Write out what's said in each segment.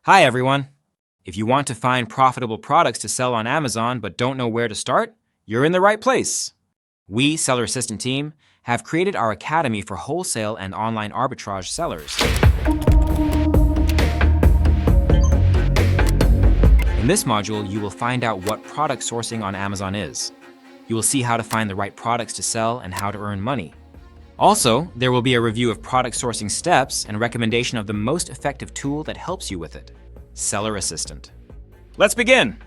Hi everyone! If you want to find profitable products to sell on Amazon but don't know where to start, you're in the right place. We, Seller Assistant team, have created our academy for wholesale and online arbitrage sellers. In this module, you will find out what product sourcing on Amazon is. You will see how to find the right products to sell and how to earn money. Also, there will be a review of product sourcing steps and recommendation of the most effective tool that helps you with it, Seller Assistant. Let's begin!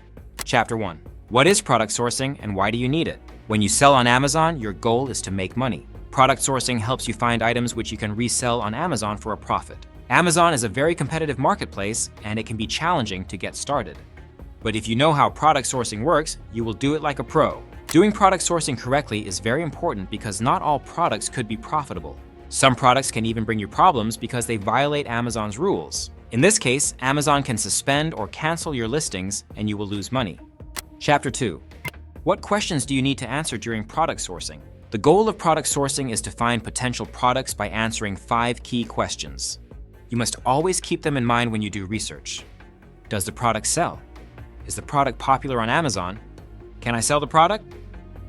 Chapter 1. What is product sourcing and why do you need it? When you sell on Amazon, your goal is to make money. Product sourcing helps you find items which you can resell on Amazon for a profit. Amazon is a very competitive marketplace and it can be challenging to get started. But if you know how product sourcing works, you will do it like a pro. Doing product sourcing correctly is very important because not all products could be profitable. Some products can even bring you problems because they violate Amazon's rules. In this case, Amazon can suspend or cancel your listings and you will lose money. Chapter 2. What questions do you need to answer during product sourcing? The goal of product sourcing is to find potential products by answering 5 key questions. You must always keep them in mind when you do research. Does the product sell? Is the product popular on Amazon? Can I sell the product?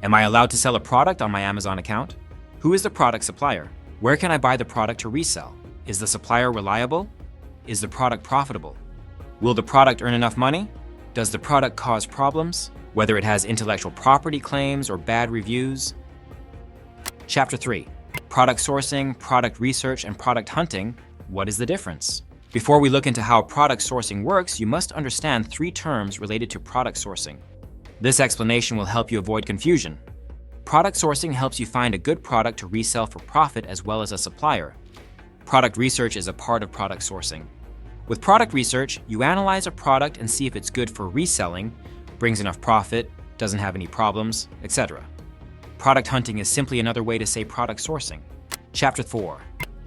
Am I allowed to sell a product on my Amazon account? Who is the product supplier? Where can I buy the product to resell? Is the supplier reliable? Is the product profitable? Will the product earn enough money? Does the product cause problems? Whether it has intellectual property claims or bad reviews? Chapter 3. Product sourcing, product research, and product hunting. What is the difference? Before we look into how product sourcing works, you must understand 3 terms related to product sourcing. This explanation will help you avoid confusion. Product sourcing helps you find a good product to resell for profit as well as a supplier. Product research is a part of product sourcing. With product research, you analyze a product and see if it's good for reselling, brings enough profit, doesn't have any problems, etc. Product hunting is simply another way to say product sourcing. Chapter 4.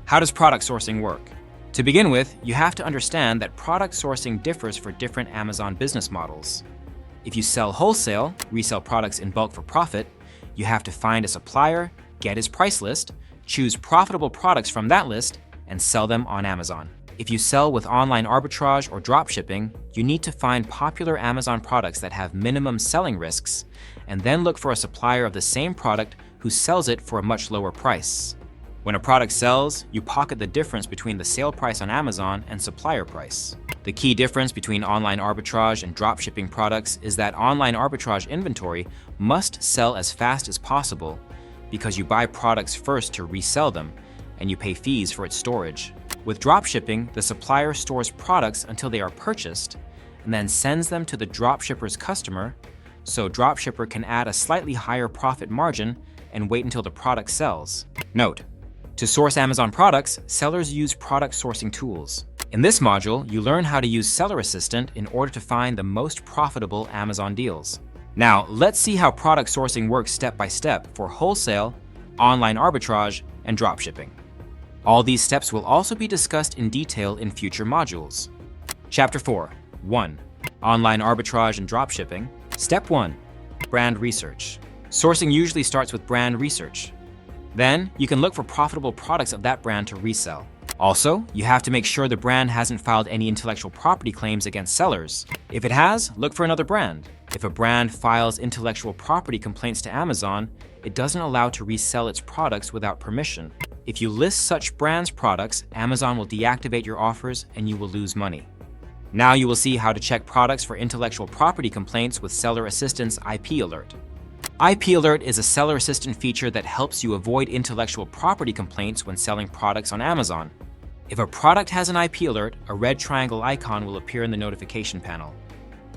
How does product sourcing work? To begin with, you have to understand that product sourcing differs for different Amazon business models. If you sell wholesale, resell products in bulk for profit, you have to find a supplier, get his price list, choose profitable products from that list, and sell them on Amazon. If you sell with online arbitrage or dropshipping, you need to find popular Amazon products that have minimum selling risks, and then look for a supplier of the same product who sells it for a much lower price. When a product sells, you pocket the difference between the sale price on Amazon and supplier price. The key difference between online arbitrage and dropshipping products is that online arbitrage inventory must sell as fast as possible because you buy products first to resell them, and you pay fees for its storage. With dropshipping, the supplier stores products until they are purchased and then sends them to the dropshipper's customer, so dropshipper can add a slightly higher profit margin and wait until the product sells. Note: to source Amazon products, sellers use product sourcing tools. In this module, you learn how to use Seller Assistant in order to find the most profitable Amazon deals. Now, let's see how product sourcing works step by step for wholesale, online arbitrage, and dropshipping. All these steps will also be discussed in detail in future modules. Chapter 4. 1. Online arbitrage and dropshipping. Step 1. Brand research. Sourcing usually starts with brand research. Then, you can look for profitable products of that brand to resell. Also, you have to make sure the brand hasn't filed any intellectual property claims against sellers. If it has, look for another brand. If a brand files intellectual property complaints to Amazon, it doesn't allow to resell its products without permission. If you list such brands' products, Amazon will deactivate your offers and you will lose money. Now you will see how to check products for intellectual property complaints with Seller Assistant's IP Alert. IP Alert is a Seller Assistant feature that helps you avoid intellectual property complaints when selling products on Amazon. If a product has an IP alert, a red triangle icon will appear in the notification panel.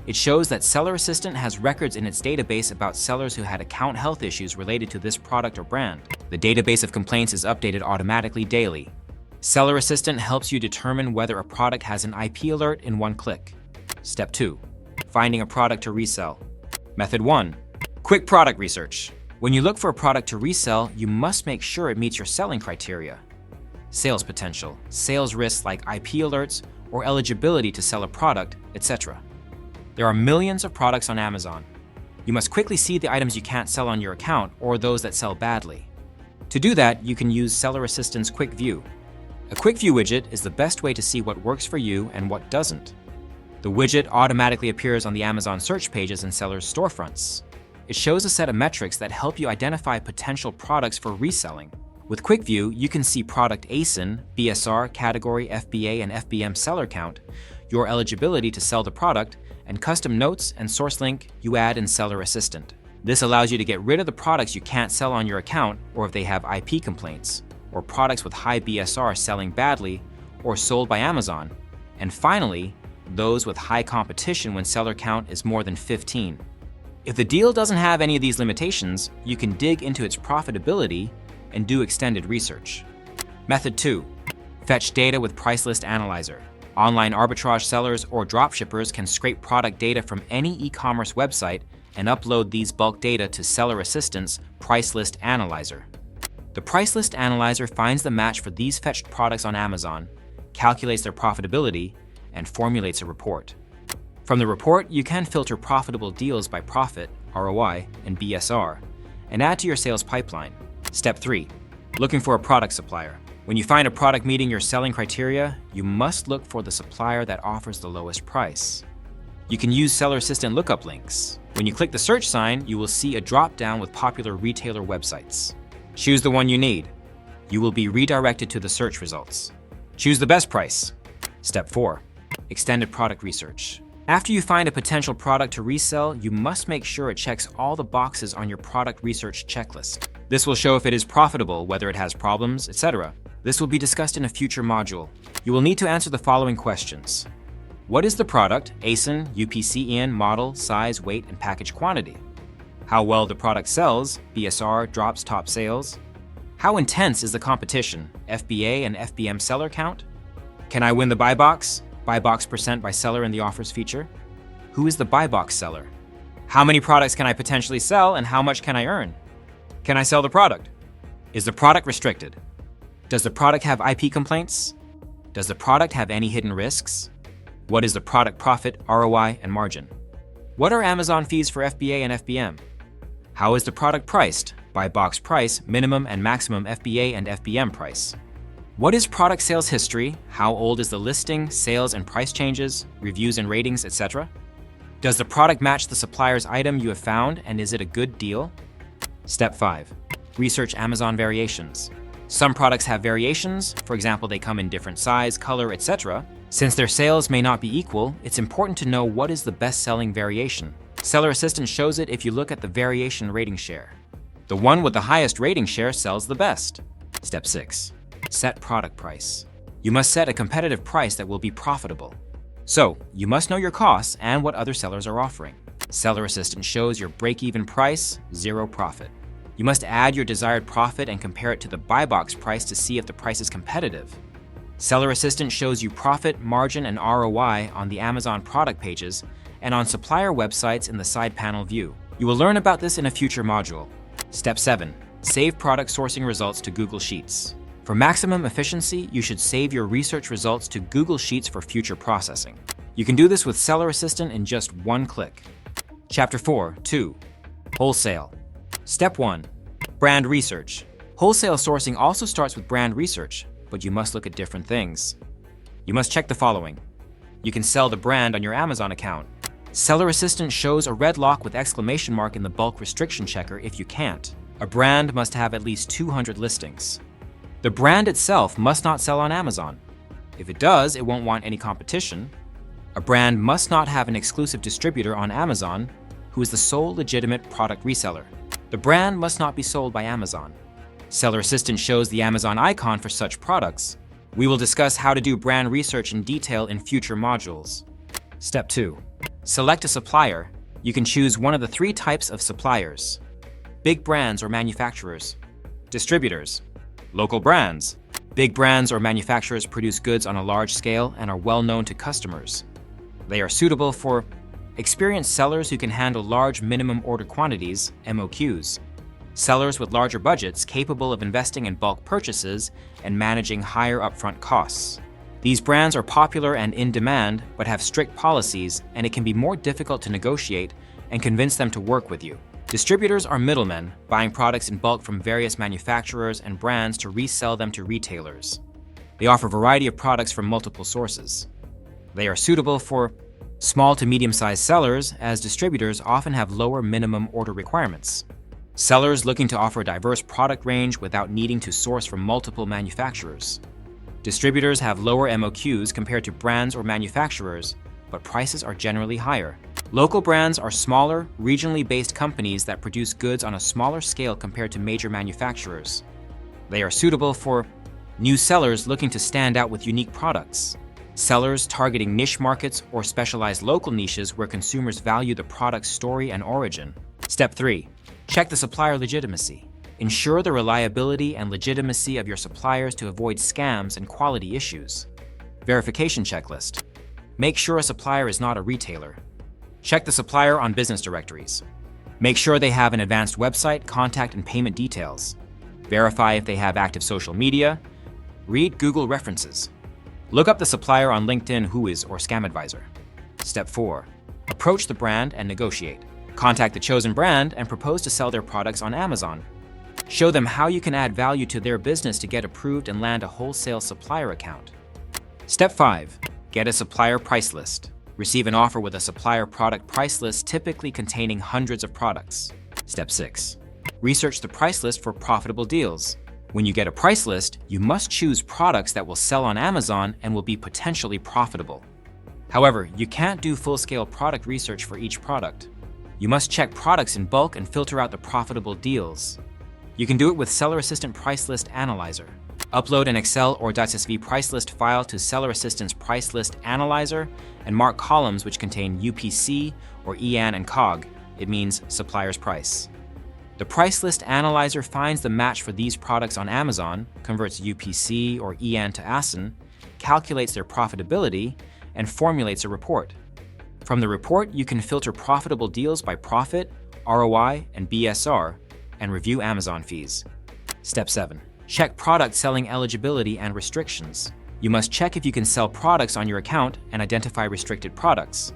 It shows that Seller Assistant has records in its database about sellers who had account health issues related to this product or brand. The database of complaints is updated automatically daily. Seller Assistant helps you determine whether a product has an IP alert in one click. Step 2. Finding a product to resell. Method 1. Quick product research. When you look for a product to resell, you must make sure it meets your selling criteria. Sales potential, sales risks like IP alerts, or eligibility to sell a product, etc. There are millions of products on Amazon. You must quickly see the items you can't sell on your account or those that sell badly. To do that, you can use Seller Assistant's Quick View. A Quick View widget is the best way to see what works for you and what doesn't. The widget automatically appears on the Amazon search pages and sellers' storefronts. It shows a set of metrics that help you identify potential products for reselling. With Quick View, you can see product ASIN, BSR, category, FBA, and FBM seller count, your eligibility to sell the product, and custom notes and source link you add in Seller Assistant. This allows you to get rid of the products you can't sell on your account, or if they have IP complaints, or products with high BSR selling badly or sold by Amazon. And finally, those with high competition when seller count is more than 15. If the deal doesn't have any of these limitations, you can dig into its profitability and do extended research. Method 2. Fetch data with Price List Analyzer. Online arbitrage sellers or dropshippers can scrape product data from any e-commerce website and upload these bulk data to Seller Assistant's Price List Analyzer. The Price List Analyzer finds the match for these fetched products on Amazon, calculates their profitability, and formulates a report. From the report, you can filter profitable deals by profit, ROI, and BSR, and add to your sales pipeline. Step 3. Looking for a product supplier. When you find a product meeting your selling criteria, you must look for the supplier that offers the lowest price. You can use Seller Assistant lookup links. When you click the search sign, you will see a drop-down with popular retailer websites. Choose the one you need. You will be redirected to the search results. Choose the best price. Step 4. Extended product research. After you find a potential product to resell, you must make sure it checks all the boxes on your product research checklist. This will show if it is profitable, whether it has problems, etc. This will be discussed in a future module. You will need to answer the following questions. What is the product, ASIN, UPC-IN, model, size, weight, and package quantity? How well the product sells, BSR, drops, top sales? How intense is the competition, FBA and FBM seller count? Can I win the buy box? Buy box percent by seller in the offers feature? Who is the buy box seller? How many products can I potentially sell and how much can I earn? Can I sell the product? Is the product restricted? Does the product have IP complaints? Does the product have any hidden risks? What is the product profit, ROI, and margin? What are Amazon fees for FBA and FBM? How is the product priced? By box price, minimum and maximum FBA and FBM price. What is product sales history? How old is the listing, sales and price changes, reviews and ratings, etc.? Does the product match the supplier's item you have found, and is it a good deal? Step 5. Research Amazon variations. Some products have variations, for example, they come in different size, color, etc. Since their sales may not be equal, it's important to know what is the best-selling variation. Seller Assistant shows it if you look at the variation rating share. The one with the highest rating share sells the best. Step 6. Set product price. You must set a competitive price that will be profitable. So, you must know your costs and what other sellers are offering. Seller Assistant shows your break-even price, 0 profit. You must add your desired profit and compare it to the buy box price to see if the price is competitive. Seller Assistant shows you profit, margin, and ROI on the Amazon product pages and on supplier websites in the side panel view. You will learn about this in a future module. Step 7. Save product sourcing results to Google Sheets. For maximum efficiency, you should save your research results to Google Sheets for future processing. You can do this with Seller Assistant in just one click. Chapter 4.2. Wholesale. Step 1. Brand research. Wholesale sourcing also starts with brand research, but you must look at different things. You must check the following. You can sell the brand on your Amazon account. Seller Assistant shows a red lock with exclamation mark in the bulk restriction checker if you can't. A brand must have at least 200 listings. The brand itself must not sell on Amazon. If it does, it won't want any competition. A brand must not have an exclusive distributor on Amazon who is the sole legitimate product reseller. The brand must not be sold by Amazon. Seller Assistant shows the Amazon icon for such products. We will discuss how to do brand research in detail in future modules. Step 2. Select a supplier. You can choose one of the 3 types of suppliers: big brands or manufacturers, distributors, local brands. Big brands or manufacturers produce goods on a large scale and are well known to customers. They are suitable for experienced sellers who can handle large minimum order quantities, MOQs, sellers with larger budgets capable of investing in bulk purchases and managing higher upfront costs. These brands are popular and in demand, but have strict policies, and it can be more difficult to negotiate and convince them to work with you. Distributors are middlemen, buying products in bulk from various manufacturers and brands to resell them to retailers. They offer a variety of products from multiple sources. They are suitable for Small to medium-sized sellers, as distributors, often have lower minimum order requirements. Sellers looking to offer a diverse product range without needing to source from multiple manufacturers. Distributors have lower MOQs compared to brands or manufacturers, but prices are generally higher. Local brands are smaller, regionally based companies that produce goods on a smaller scale compared to major manufacturers. They are suitable for new sellers looking to stand out with unique products, sellers targeting niche markets or specialized local niches where consumers value the product's story and origin. Step 3. Check the supplier legitimacy. Ensure the reliability and legitimacy of your suppliers to avoid scams and quality issues. Verification checklist. Make sure a supplier is not a retailer. Check the supplier on business directories. Make sure they have an advanced website, contact, and payment details. Verify if they have active social media. Read Google references. Look up the supplier on LinkedIn, Whois, or Scam Advisor. Step 4. Approach the brand and negotiate. Contact the chosen brand and propose to sell their products on Amazon. Show them how you can add value to their business to get approved and land a wholesale supplier account. Step 5. Get a supplier price list. Receive an offer with a supplier product price list typically containing hundreds of products. Step 6. Research the price list for profitable deals. When you get a price list, you must choose products that will sell on Amazon and will be potentially profitable. However, you can't do full-scale product research for each product. You must check products in bulk and filter out the profitable deals. You can do it with Seller Assistant Price List Analyzer. Upload an Excel or .csv price list file to Seller Assistant's Price List Analyzer and mark columns which contain UPC or EAN and COG. It means supplier's price. The Price List Analyzer finds the match for these products on Amazon, converts UPC or EAN to ASIN, calculates their profitability, and formulates a report. From the report, you can filter profitable deals by profit, ROI, and BSR, and review Amazon fees. Step 7. Check product selling eligibility and restrictions. You must check if you can sell products on your account and identify restricted products.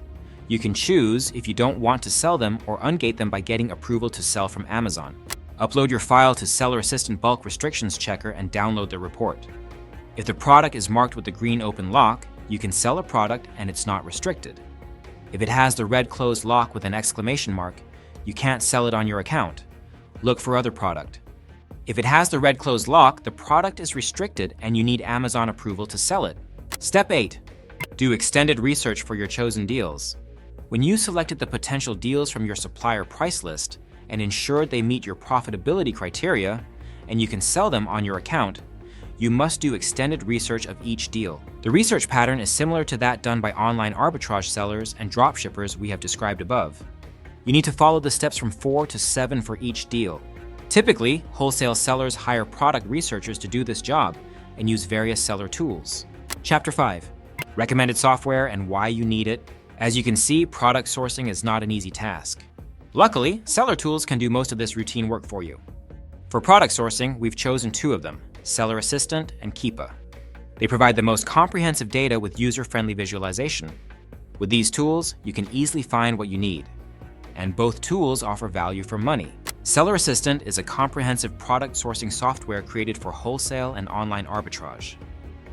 You can choose if you don't want to sell them or ungate them by getting approval to sell from Amazon. Upload your file to Seller Assistant Bulk Restrictions Checker and download the report. If the product is marked with the green open lock, you can sell a product and it's not restricted. If it has the red closed lock with an exclamation mark, you can't sell it on your account. Look for other product. If it has the red closed lock, the product is restricted and you need Amazon approval to sell it. Step 8. Do extended research for your chosen deals. When you selected the potential deals from your supplier price list and ensured they meet your profitability criteria and you can sell them on your account, you must do extended research of each deal. The research pattern is similar to that done by online arbitrage sellers and dropshippers we have described above. You need to follow the steps from 4 to 7 for each deal. Typically, wholesale sellers hire product researchers to do this job and use various seller tools. Chapter 5. Recommended software and why you need it. As you can see, product sourcing is not an easy task. Luckily, seller tools can do most of this routine work for you. For product sourcing, we've chosen 2 of them, Seller Assistant and Keepa. They provide the most comprehensive data with user-friendly visualization. With these tools, you can easily find what you need. And both tools offer value for money. Seller Assistant is a comprehensive product sourcing software created for wholesale and online arbitrage.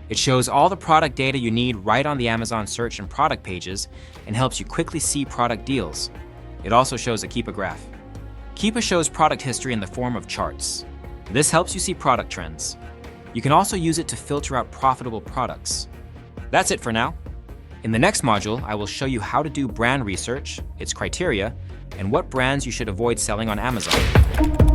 It shows all the product data you need right on the Amazon search and product pages and helps you quickly see product deals. It also shows a Keepa graph. Keepa shows product history in the form of charts. This helps you see product trends. You can also use it to filter out profitable products. That's it for now. In the next module, I will show you how to do brand research, its criteria, and what brands you should avoid selling on Amazon.